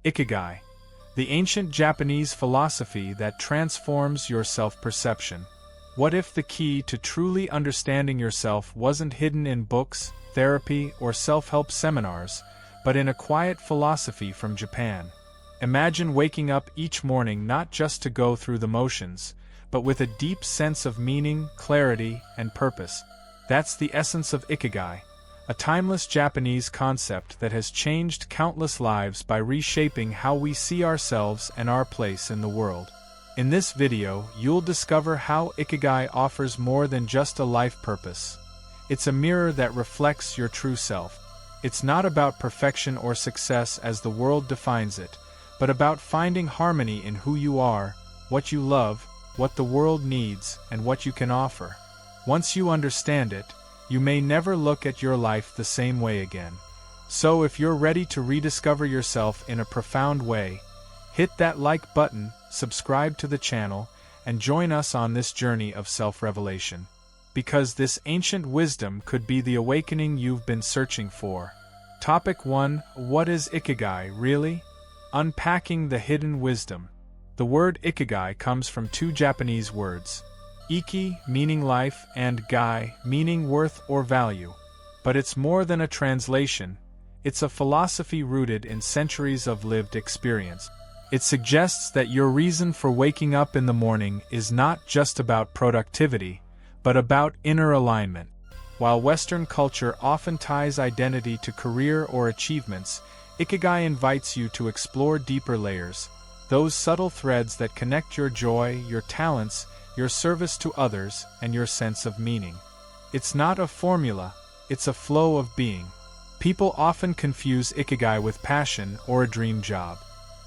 Ikigai, the ancient Japanese philosophy that transforms your self-perception. What if the key to truly understanding yourself wasn't hidden in books, therapy, or self-help seminars, but in a quiet philosophy from Japan? Imagine waking up each morning not just to go through the motions, but with a deep sense of meaning, clarity, and purpose. That's the essence of Ikigai, a timeless Japanese concept that has changed countless lives by reshaping how we see ourselves and our place in the world. In this video, you'll discover how Ikigai offers more than just a life purpose. It's a mirror that reflects your true self. It's not about perfection or success as the world defines it, but about finding harmony in who you are, what you love, what the world needs, and what you can offer. Once you understand it, you may never look at your life the same way again. So if you're ready to rediscover yourself in a profound way, hit that like button, subscribe to the channel, and join us on this journey of self-revelation. Because this ancient wisdom could be the awakening you've been searching for. Topic 1. What is Ikigai, really? Unpacking the hidden wisdom. The word Ikigai comes from two Japanese words. Iki, meaning life, and gai, meaning worth or value. But it's more than a translation. It's a philosophy rooted in centuries of lived experience. It suggests that your reason for waking up in the morning is not just about productivity, but about inner alignment. While Western culture often ties identity to career or achievements, Ikigai invites you to explore deeper layers, those subtle threads that connect your joy, your talents, your service to others, and your sense of meaning. It's not a formula, it's a flow of being. People often confuse Ikigai with passion or a dream job.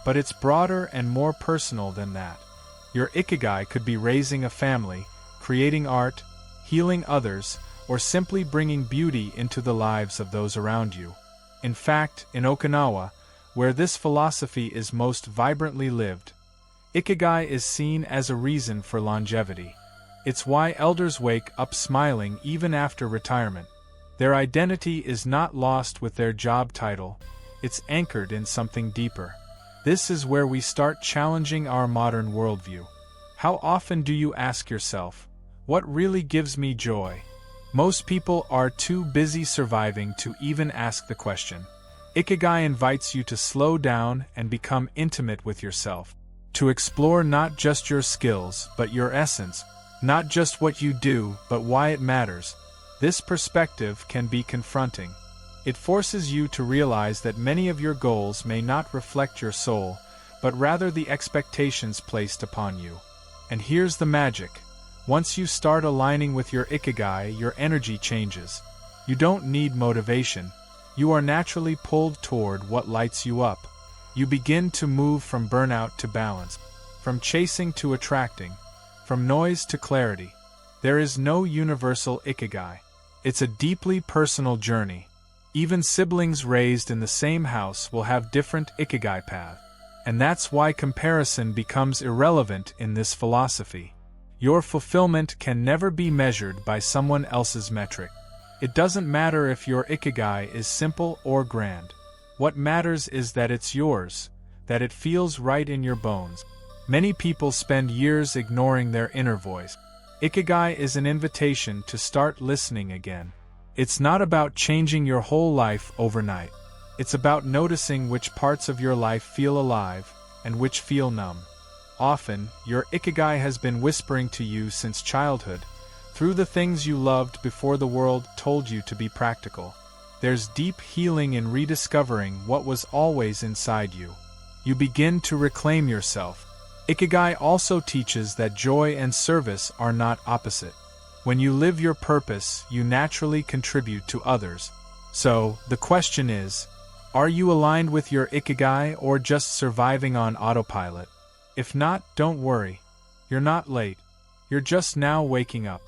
But it's broader and more personal than that. Your Ikigai could be raising a family, creating art, healing others, or simply bringing beauty into the lives of those around you. In fact, in Okinawa, where this philosophy is most vibrantly lived, Ikigai is seen as a reason for longevity. It's why elders wake up smiling even after retirement. Their identity is not lost with their job title, it's anchored in something deeper. This is where we start challenging our modern worldview. How often do you ask yourself, what really gives me joy? Most people are too busy surviving to even ask the question. Ikigai invites you to slow down and become intimate with yourself. To explore not just your skills, but your essence, not just what you do, but why it matters. This perspective can be confronting. It forces you to realize that many of your goals may not reflect your soul, but rather the expectations placed upon you. And here's the magic. Once you start aligning with your Ikigai, your energy changes. You don't need motivation. You are naturally pulled toward what lights you up. You begin to move from burnout to balance, from chasing to attracting, from noise to clarity. There is no universal Ikigai. It's a deeply personal journey. Even siblings raised in the same house will have different Ikigai paths. And that's why comparison becomes irrelevant in this philosophy. Your fulfillment can never be measured by someone else's metric. It doesn't matter if your Ikigai is simple or grand. What matters is that it's yours, that it feels right in your bones. Many people spend years ignoring their inner voice. Ikigai is an invitation to start listening again. It's not about changing your whole life overnight. It's about noticing which parts of your life feel alive and which feel numb. Often, your Ikigai has been whispering to you since childhood, through the things you loved before the world told you to be practical. There's deep healing in rediscovering what was always inside you. You begin to reclaim yourself. Ikigai also teaches that joy and service are not opposite. When you live your purpose, you naturally contribute to others. So, the question is, are you aligned with your Ikigai or just surviving on autopilot? If not, don't worry. You're not late. You're just now waking up.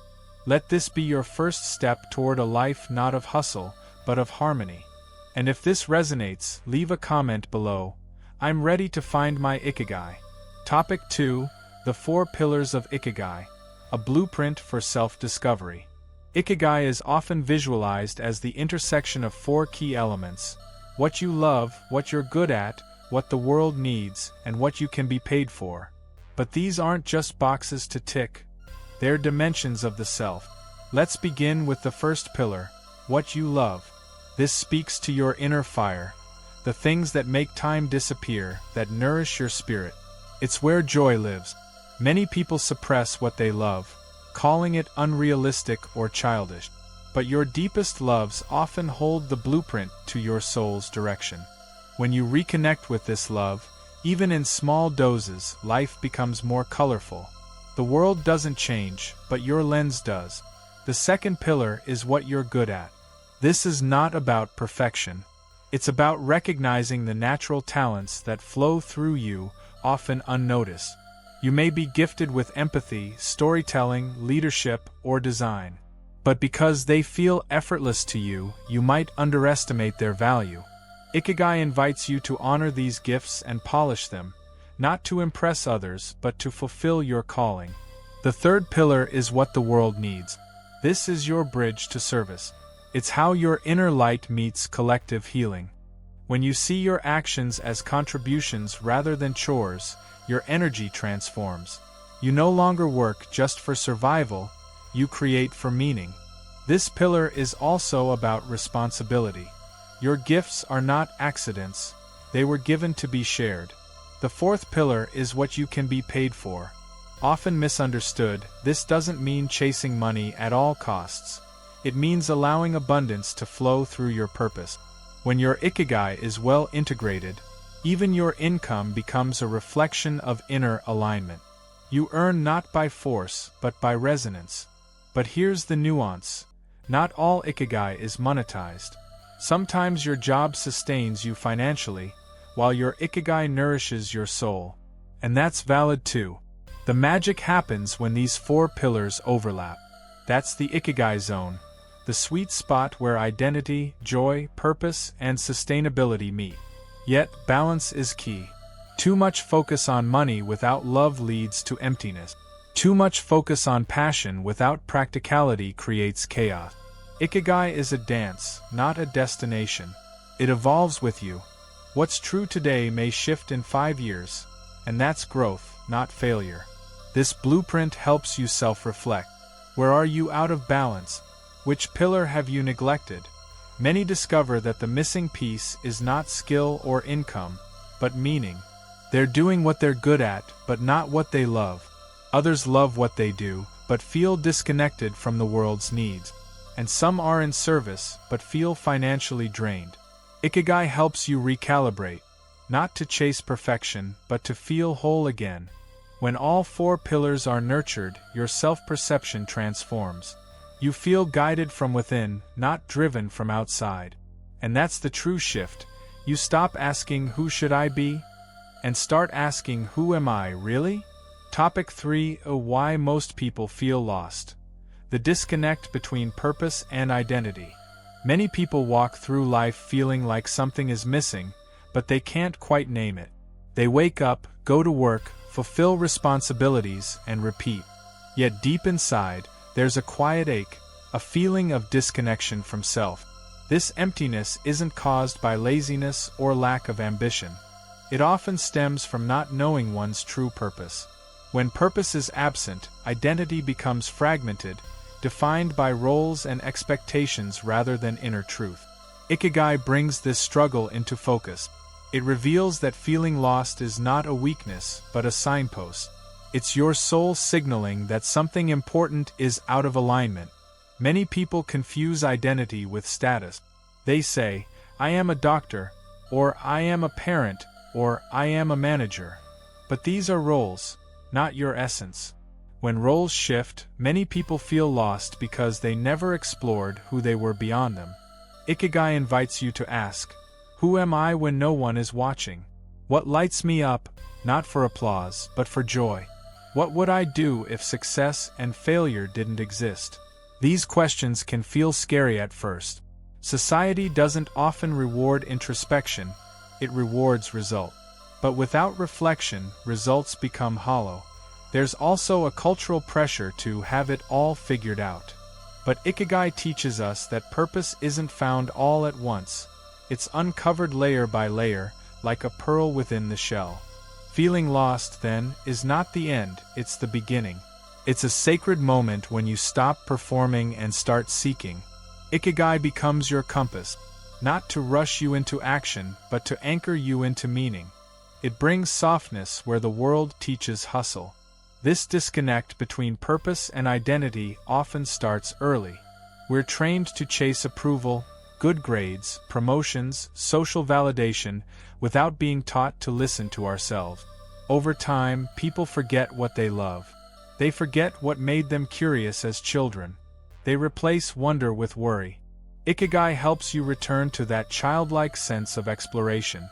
Let this be your first step toward a life not of hustle, but of harmony. And if this resonates, leave a comment below. I'm ready to find my Ikigai. Topic 2. The 4 Pillars of Ikigai. A blueprint for self-discovery. Ikigai is often visualized as the intersection of 4 key elements: what you love, what you're good at, what the world needs, and what you can be paid for. But these aren't just boxes to tick. They're dimensions of the self. Let's begin with the first pillar, what you love. This speaks to your inner fire, the things that make time disappear, that nourish your spirit. It's where joy lives. Many people suppress what they love, calling it unrealistic or childish. But your deepest loves often hold the blueprint to your soul's direction. When you reconnect with this love, even in small doses, life becomes more colorful. The world doesn't change, but your lens does. The second pillar is what you're good at. This is not about perfection. It's about recognizing the natural talents that flow through you, often unnoticed. You may be gifted with empathy, storytelling, leadership, or design. But because they feel effortless to you, you might underestimate their value. Ikigai invites you to honor these gifts and polish them, not to impress others, but to fulfill your calling. The third pillar is what the world needs. This is your bridge to service. It's how your inner light meets collective healing. When you see your actions as contributions rather than chores, your energy transforms. You no longer work just for survival, you create for meaning. This pillar is also about responsibility. Your gifts are not accidents, they were given to be shared. The fourth pillar is what you can be paid for. Often misunderstood, this doesn't mean chasing money at all costs. It means allowing abundance to flow through your purpose. When your ikigai is well integrated, even your income becomes a reflection of inner alignment. You earn not by force, but by resonance. But here's the nuance. Not all ikigai is monetized. Sometimes your job sustains you financially, while your ikigai nourishes your soul. And that's valid too. The magic happens when these four pillars overlap. That's the ikigai zone, the sweet spot where identity, joy, purpose, and sustainability meet. Yet, balance is key. Too much focus on money without love leads to emptiness. Too much focus on passion without practicality creates chaos. Ikigai is a dance, not a destination. It evolves with you. What's true today may shift in 5 years, and that's growth, not failure. This blueprint helps you self-reflect. Where are you out of balance? Which pillar have you neglected? Many discover that the missing piece is not skill or income, but meaning. They're doing what they're good at, but not what they love. Others love what they do, but feel disconnected from the world's needs. And some are in service, but feel financially drained. Ikigai helps you recalibrate, not to chase perfection, but to feel whole again. When all four pillars are nurtured, your self-perception transforms. You feel guided from within, not driven from outside. And that's the true shift. You stop asking, "Who should I be?" and start asking, "Who am I, really?" Topic 3: Why most people feel lost. The disconnect between purpose and identity. Many people walk through life feeling like something is missing, but they can't quite name it. They wake up, go to work, fulfill responsibilities, and repeat. Yet deep inside, there's a quiet ache, a feeling of disconnection from self. This emptiness isn't caused by laziness or lack of ambition. It often stems from not knowing one's true purpose. When purpose is absent, identity becomes fragmented, defined by roles and expectations rather than inner truth. Ikigai brings this struggle into focus. It reveals that feeling lost is not a weakness, but a signpost. It's your soul signaling that something important is out of alignment. Many people confuse identity with status. They say, "I am a doctor," or "I am a parent," or "I am a manager." But these are roles, not your essence. When roles shift, many people feel lost because they never explored who they were beyond them. Ikigai invites you to ask, "Who am I when no one is watching? What lights me up, not for applause, but for joy? What would I do if success and failure didn't exist?" These questions can feel scary at first. Society doesn't often reward introspection, it rewards result. But without reflection, results become hollow. There's also a cultural pressure to have it all figured out. But Ikigai teaches us that purpose isn't found all at once. It's uncovered layer by layer, like a pearl within the shell. Feeling lost, then, is not the end, it's the beginning. It's a sacred moment when you stop performing and start seeking. Ikigai becomes your compass, not to rush you into action, but to anchor you into meaning. It brings softness where the world teaches hustle. This disconnect between purpose and identity often starts early. We're trained to chase approval, good grades, promotions, social validation, without being taught to listen to ourselves. Over time, people forget what they love. They forget what made them curious as children. They replace wonder with worry. Ikigai helps you return to that childlike sense of exploration.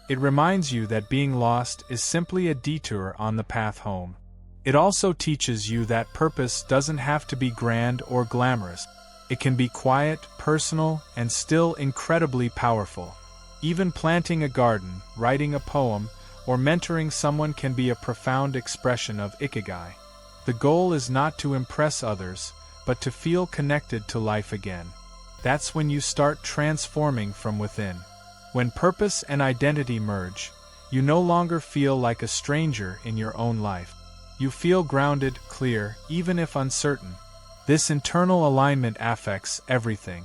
It reminds you that being lost is simply a detour on the path home. It also teaches you that purpose doesn't have to be grand or glamorous. It can be quiet, personal, and still incredibly powerful. Even planting a garden, writing a poem, or mentoring someone can be a profound expression of Ikigai. The goal is not to impress others, but to feel connected to life again. That's when you start transforming from within. When purpose and identity merge, you no longer feel like a stranger in your own life. You feel grounded, clear, even if uncertain. This internal alignment affects everything.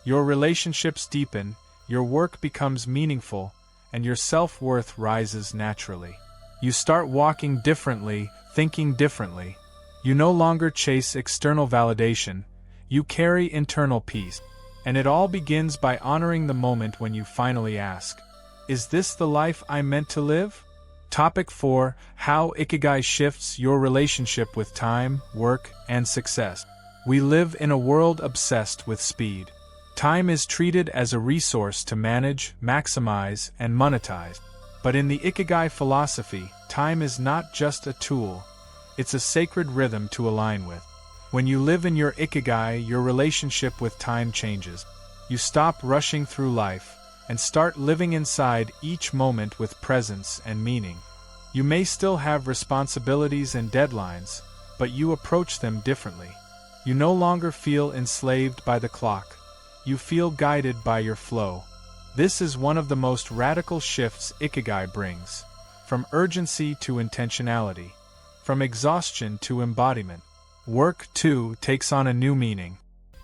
Your relationships deepen, your work becomes meaningful, and your self-worth rises naturally. You start walking differently, thinking differently. You no longer chase external validation, you carry internal peace. And it all begins by honoring the moment when you finally ask, "Is this the life I'm meant to live?" Topic 4: How Ikigai shifts your relationship with time, work, and success. We live in a world obsessed with speed. Time is treated as a resource to manage, maximize, and monetize. But in the Ikigai philosophy, time is not just a tool. It's a sacred rhythm to align with. When you live in your Ikigai, your relationship with time changes. You stop rushing through life, and start living inside each moment with presence and meaning. You may still have responsibilities and deadlines, but you approach them differently. You no longer feel enslaved by the clock. You feel guided by your flow. This is one of the most radical shifts Ikigai brings. From urgency to intentionality. From exhaustion to embodiment. Work, too, takes on a new meaning.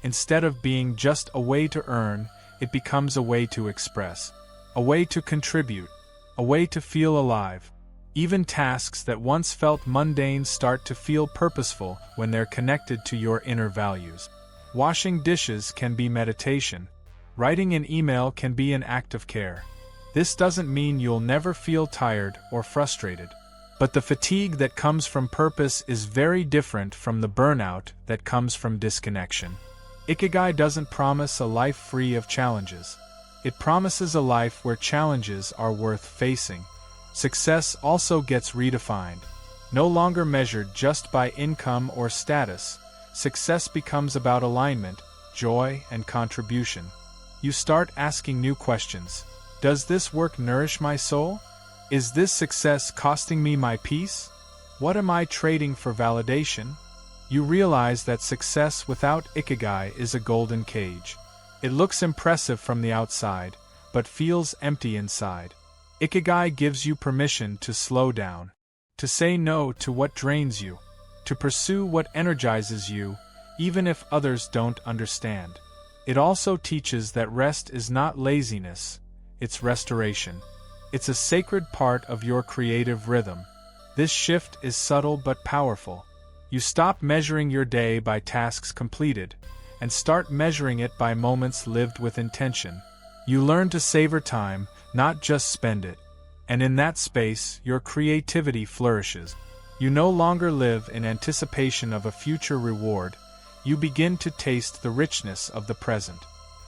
Instead of being just a way to earn, it becomes a way to express. A way to contribute. A way to feel alive. Even tasks that once felt mundane start to feel purposeful when they're connected to your inner values. Washing dishes can be meditation. Writing an email can be an act of care. This doesn't mean you'll never feel tired or frustrated. But the fatigue that comes from purpose is very different from the burnout that comes from disconnection. Ikigai doesn't promise a life free of challenges. It promises a life where challenges are worth facing. Success also gets redefined. No longer measured just by income or status, success becomes about alignment, joy, and contribution. You start asking new questions. Does this work nourish my soul? Is this success costing me my peace? What am I trading for validation? You realize that success without Ikigai is a golden cage. It looks impressive from the outside, but feels empty inside. Ikigai gives you permission to slow down, to say no to what drains you, to pursue what energizes you, even if others don't understand. It also teaches that rest is not laziness, it's restoration. It's a sacred part of your creative rhythm. This shift is subtle but powerful. You stop measuring your day by tasks completed, and start measuring it by moments lived with intention. You learn to savor time, not just spend it. And in that space, your creativity flourishes. You no longer live in anticipation of a future reward. You begin to taste the richness of the present.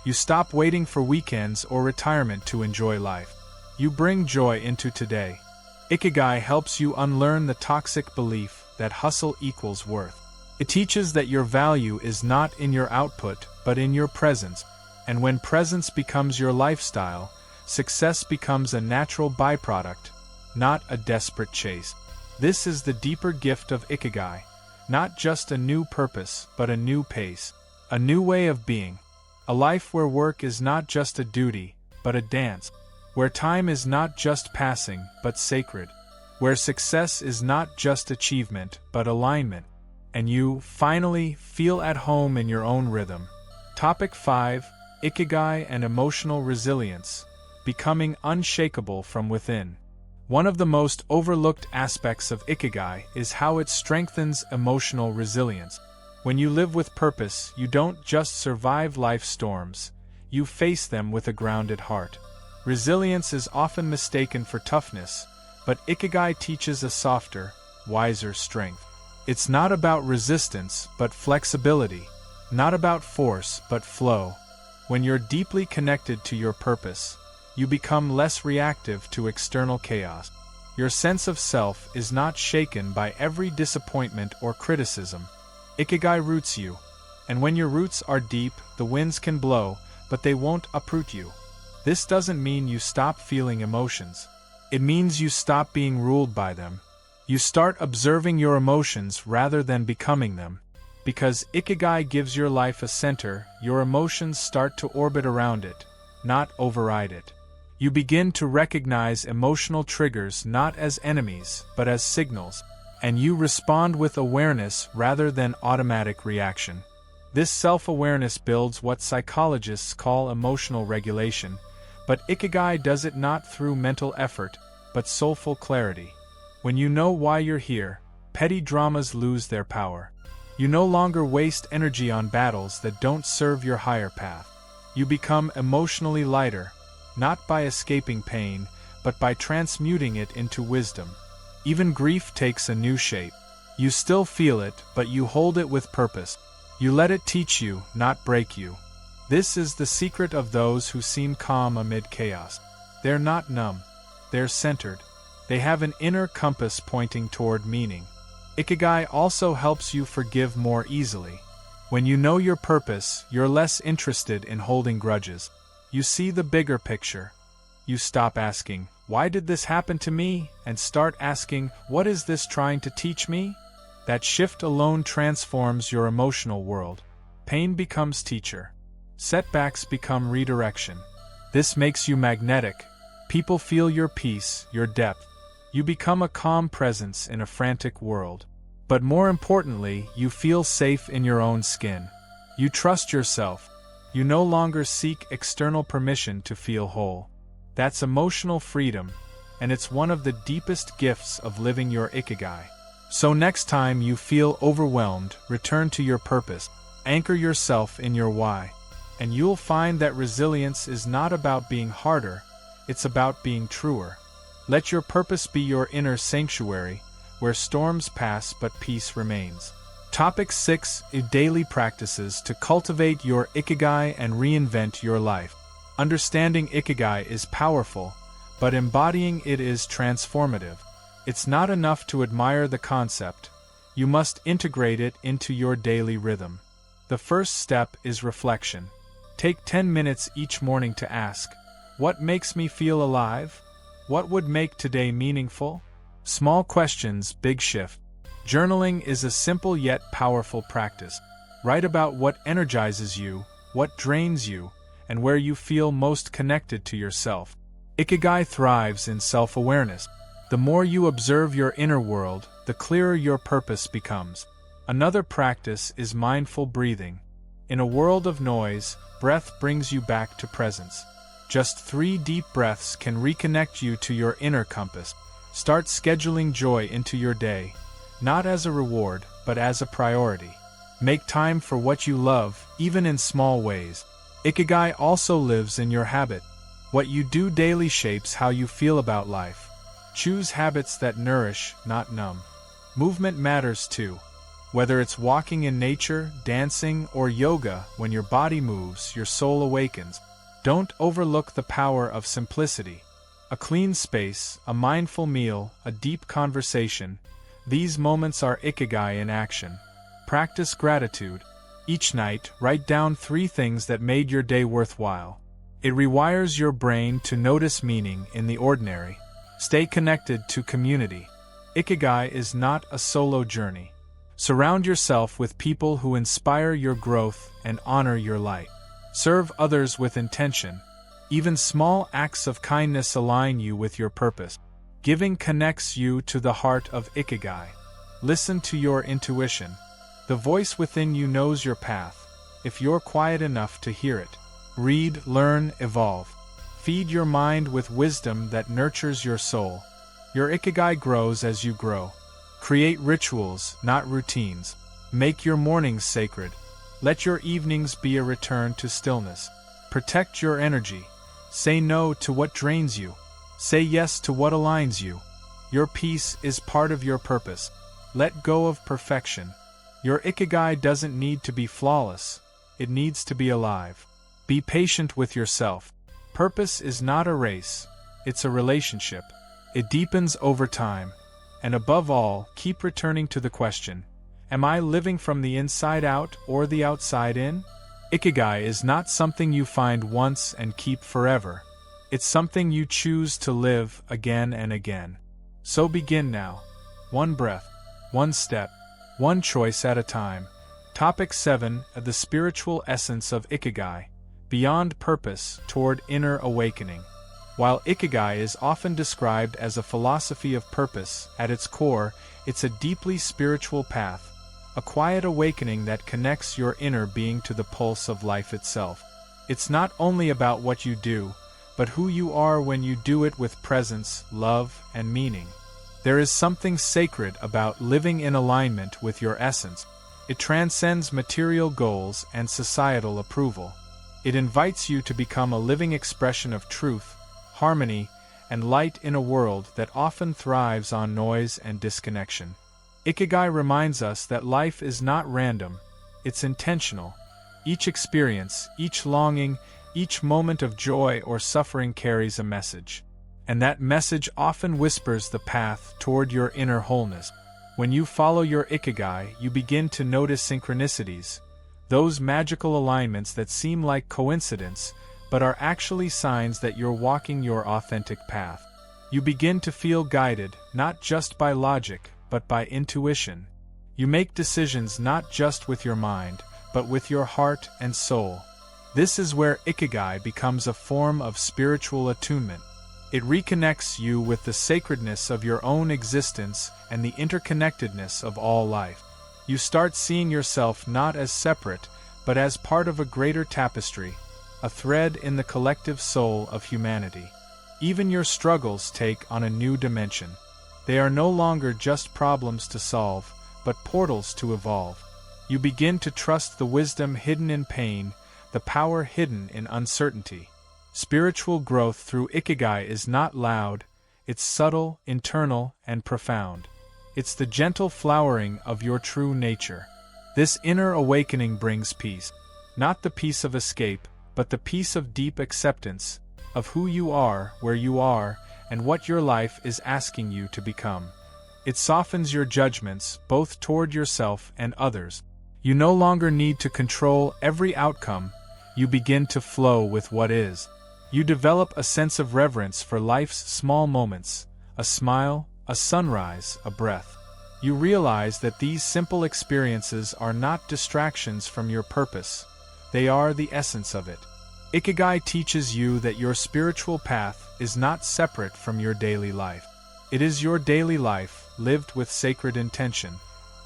You stop waiting for weekends or retirement to enjoy life. You bring joy into today. Ikigai helps you unlearn the toxic belief that hustle equals worth. It teaches that your value is not in your output, but in your presence. And when presence becomes your lifestyle, success becomes a natural byproduct, not a desperate chase. This is the deeper gift of Ikigai. Not just a new purpose, but a new pace. A new way of being. A life where work is not just a duty, but a dance. where time is not just passing but sacred, where success is not just achievement but alignment, and you, finally, feel at home in your own rhythm. Topic 5: Ikigai and Emotional Resilience, Becoming Unshakable from Within. One of the most overlooked aspects of Ikigai is how it strengthens emotional resilience. When you live with purpose, you don't just survive life's storms, you face them with a grounded heart. Resilience is often mistaken for toughness, but Ikigai teaches a softer, wiser strength. It's not about resistance but flexibility, not about force but flow. When you're deeply connected to your purpose, you become less reactive to external chaos. Your sense of self is not shaken by every disappointment or criticism. Ikigai roots you, and when your roots are deep, the winds can blow, but they won't uproot you. This doesn't mean you stop feeling emotions. It means you stop being ruled by them. You start observing your emotions rather than becoming them. Because Ikigai gives your life a center, your emotions start to orbit around it, not override it. You begin to recognize emotional triggers not as enemies, but as signals, and you respond with awareness rather than automatic reaction. This self-awareness builds what psychologists call emotional regulation, but Ikigai does it not through mental effort, but soulful clarity. When you know why you're here, petty dramas lose their power. You no longer waste energy on battles that don't serve your higher path. You become emotionally lighter, not by escaping pain, but by transmuting it into wisdom. Even grief takes a new shape. You still feel it, but you hold it with purpose. You let it teach you, not break you. This is the secret of those who seem calm amid chaos. They're not numb. They're centered. They have an inner compass pointing toward meaning. Ikigai also helps you forgive more easily. When you know your purpose, you're less interested in holding grudges. You see the bigger picture. You stop asking, "Why did this happen to me?" and start asking, "What is this trying to teach me?" That shift alone transforms your emotional world. Pain becomes teacher. Setbacks become redirection. This makes you magnetic. People feel your peace, your depth. You become a calm presence in a frantic world. But more importantly, you feel safe in your own skin. You trust yourself. You no longer seek external permission to feel whole. That's emotional freedom, and it's one of the deepest gifts of living your Ikigai. So next time you feel overwhelmed, return to your purpose. Anchor yourself in your why. And you'll find that resilience is not about being harder, it's about being truer. Let your purpose be your inner sanctuary, where storms pass but peace remains. Topic 6: Daily Practices to Cultivate Your Ikigai and Reinvent Your Life. Understanding Ikigai is powerful, but embodying it is transformative. It's not enough to admire the concept. You must integrate it into your daily rhythm. The first step is reflection. Take 10 minutes each morning to ask, "What makes me feel alive? What would make today meaningful?" Small questions, big shift. Journaling is a simple yet powerful practice. Write about what energizes you, what drains you, and where you feel most connected to yourself. Ikigai thrives in self-awareness. The more you observe your inner world, the clearer your purpose becomes. Another practice is mindful breathing. In a world of noise, breath brings you back to presence. Just 3 deep breaths can reconnect you to your inner compass. Start scheduling joy into your day, not as a reward, but as a priority. Make time for what you love, even in small ways. Ikigai also lives in your habit. What you do daily shapes how you feel about life. Choose habits that nourish, not numb. Movement matters too. Whether it's walking in nature, dancing, or yoga, when your body moves, your soul awakens. Don't overlook the power of simplicity. A clean space, a mindful meal, a deep conversation. These moments are Ikigai in action. Practice gratitude. Each night, write down 3 things that made your day worthwhile. It rewires your brain to notice meaning in the ordinary. Stay connected to community. Ikigai is not a solo journey. Surround yourself with people who inspire your growth and honor your light. Serve others with intention. Even small acts of kindness align you with your purpose. Giving connects you to the heart of Ikigai. Listen to your intuition. The voice within you knows your path, if you're quiet enough to hear it. Read, learn, evolve. Feed your mind with wisdom that nurtures your soul. Your Ikigai grows as you grow. Create rituals, not routines. Make your mornings sacred. Let your evenings be a return to stillness. Protect your energy. Say no to what drains you. Say yes to what aligns you. Your peace is part of your purpose. Let go of perfection. Your Ikigai doesn't need to be flawless. It needs to be alive. Be patient with yourself. Purpose is not a race. It's a relationship. It deepens over time. And above all, keep returning to the question, am I living from the inside out or the outside in? Ikigai is not something you find once and keep forever. It's something you choose to live again and again. So begin now. One breath, one step, one choice at a time. Topic 7: The spiritual essence of Ikigai. Beyond purpose toward inner awakening. While Ikigai is often described as a philosophy of purpose, at its core, it's a deeply spiritual path, a quiet awakening that connects your inner being to the pulse of life itself. It's not only about what you do, but who you are when you do it with presence, love, and meaning. There is something sacred about living in alignment with your essence. It transcends material goals and societal approval. It invites you to become a living expression of truth, harmony, and light in a world that often thrives on noise and disconnection. Ikigai reminds us that life is not random, it's intentional. Each experience, each longing, each moment of joy or suffering carries a message. And that message often whispers the path toward your inner wholeness. When you follow your Ikigai, you begin to notice synchronicities, those magical alignments that seem like coincidence, but are actually signs that you're walking your authentic path. You begin to feel guided, not just by logic, but by intuition. You make decisions not just with your mind, but with your heart and soul. This is where Ikigai becomes a form of spiritual attunement. It reconnects you with the sacredness of your own existence and the interconnectedness of all life. You start seeing yourself not as separate, but as part of a greater tapestry, a thread in the collective soul of humanity. Even your struggles take on a new dimension. They are no longer just problems to solve, but portals to evolve. You begin to trust the wisdom hidden in pain, the power hidden in uncertainty. Spiritual growth through Ikigai is not loud, it's subtle, internal, and profound. It's the gentle flowering of your true nature. This inner awakening brings peace. Not the peace of escape, but the peace of deep acceptance, of who you are, where you are, and what your life is asking you to become. It softens your judgments, both toward yourself and others. You no longer need to control every outcome, you begin to flow with what is. You develop a sense of reverence for life's small moments, a smile, a sunrise, a breath. You realize that these simple experiences are not distractions from your purpose, they are the essence of it. Ikigai teaches you that your spiritual path is not separate from your daily life. It is your daily life, lived with sacred intention.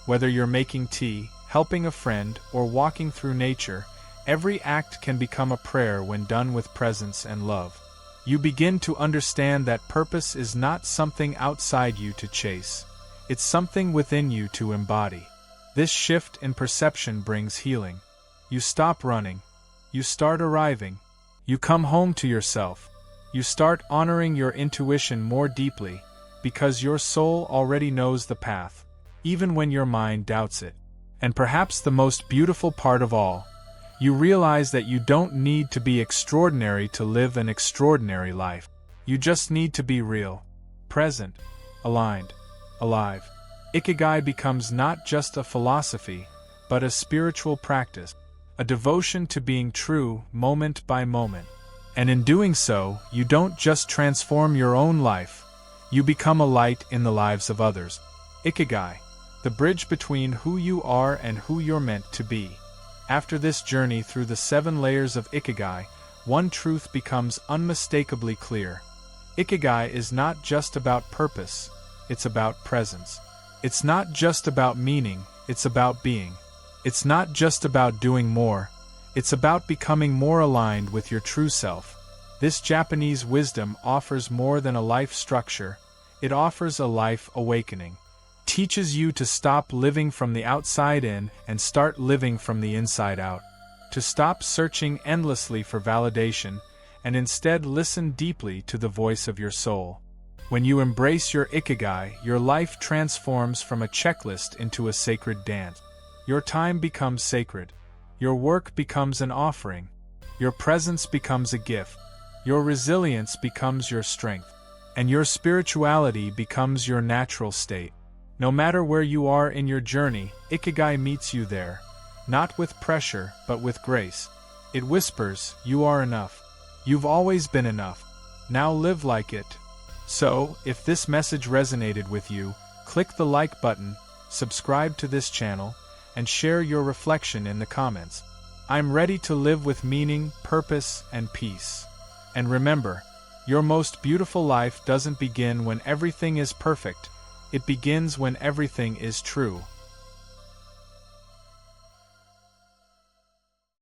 Whether you're making tea, helping a friend, or walking through nature, every act can become a prayer when done with presence and love. You begin to understand that purpose is not something outside you to chase. It's something within you to embody. This shift in perception brings healing. You stop running. You start arriving. You come home to yourself. You start honoring your intuition more deeply, because your soul already knows the path, even when your mind doubts it. And perhaps the most beautiful part of all, you realize that you don't need to be extraordinary to live an extraordinary life. You just need to be real, present, aligned, alive. Ikigai becomes not just a philosophy, but a spiritual practice, a devotion to being true moment by moment. And in doing so, you don't just transform your own life, you become a light in the lives of others. Ikigai, the bridge between who you are and who you're meant to be. After this journey through the 7 layers of Ikigai, one truth becomes unmistakably clear. Ikigai is not just about purpose, it's about presence. It's not just about meaning, it's about being. It's not just about doing more, it's about becoming more aligned with your true self. This Japanese wisdom offers more than a life structure, it offers a life awakening. Teaches you to stop living from the outside in and start living from the inside out. To stop searching endlessly for validation and instead listen deeply to the voice of your soul. When you embrace your Ikigai, your life transforms from a checklist into a sacred dance. Your time becomes sacred. Your work becomes an offering. Your presence becomes a gift. Your resilience becomes your strength. And your spirituality becomes your natural state. No matter where you are in your journey, Ikigai meets you there. Not with pressure, but with grace. It whispers, "You are enough. You've always been enough. Now live like it." So, if this message resonated with you, click the like button, subscribe to this channel, and share your reflection in the comments. I'm ready to live with meaning, purpose, and peace. And remember, your most beautiful life doesn't begin when everything is perfect, it begins when everything is true.